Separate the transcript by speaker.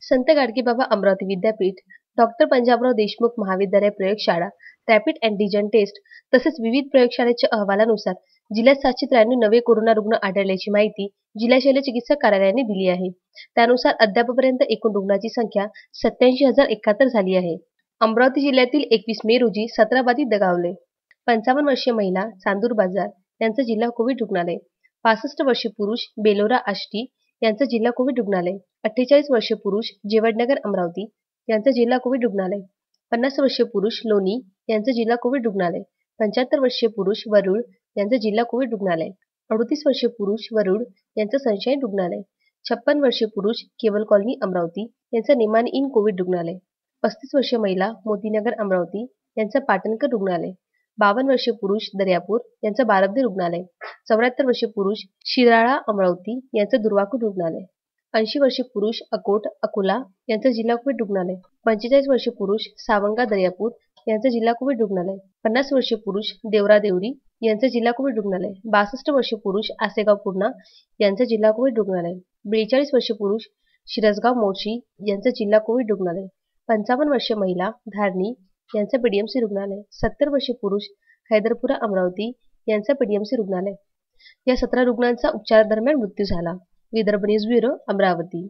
Speaker 1: संत गाडगेबाबा अमरावती विद्यापीठ, डॉक्टर पंजाबराव देशमुख महाविद्यालय प्रयोगशाळा, रॅपिड अँटिजन टेस्ट तसेच विविध प्रयोगशाळेच्या अहवालानुसार जिल्ह्यात 793 नवे कोरोना रुग्ण आढळल्याची माहिती जिल्हा शल्यचिकित्सक कार्यालयाने दिली आहे. त्यानुसार अद्यापपर्यंत एकूण रुग्णांची संख्या 87,071 झाली आहे. अमरावती जिल्ह्यातील 21 मे रोजी 17 बाधित दगावले. 55 वर्षीय महिला, चांदूर बाजार यांचं जिल्हा कोविड रुग्णालय. 65 वर्षीय पुरुष, बेलोरा आष्टी यांचं जिल्हा कोविड रुग्णालय. 48 वर्षीय पुरुष, जेवडनगर अमरावती यांचं जिल्हा कोविड रुग्णालय. 50 वर्षीय पुरुष, लोणी यांचं जिल्हा कोविड रुग्णालय. 75 वर्षीय पुरुष, वरुड यांचं जिल्हा कोविड रुग्णालय. 38 वर्षीय पुरुष, वरुड यांचं सनशाईन रुग्णालय. 56 वर्षीय पुरुष, केवल कॉलनी अमरावती यांचं नेमानी इन कोविड रुग्णालय. 35 वर्षीय महिला, मोतीनगर अमरावती यांचं पाटणकर रुग्णालय. 52 वर्षीय पुरुष, दर्यापूर यांचं बारबदे रुग्णालय. 74 वर्षीय पुरुष, शिराळा अमरावती यांचं दुर्वाकुर रुग्णालय. 80 वर्षीय पुरुष, अकोट अकोला यांचं जिल्हा कोविड रुग्णालय. 45 वर्षीय पुरुष, सावंगा दर्यापूर यांचं जिल्हा कोविड रुग्णालय. 50 वर्षीय पुरुष, देवरा देवरी यांचं जिल्हा कोविड रुग्णालय. 62 वर्षीय पुरुष, आसेगाव पूर्णा यांचं जिल्हा कोविड रुग्णालय. 42 वर्षीय पुरुष, शिरसगाव मोर्शी यांचं जिल्हा कोविड रुग्णालय. 55 वर्षीय महिला, धारणी यांचं पीडीएमसी रुग्णालय. 70 वर्षीय पुरुष, हैदरपुरा अमरावती यांचं पीडीएमसी रुग्णालय. या 17 रुग्णांचा उपचारादरम्यान मृत्यू झाला. Vidarbha news bureau, Amravati.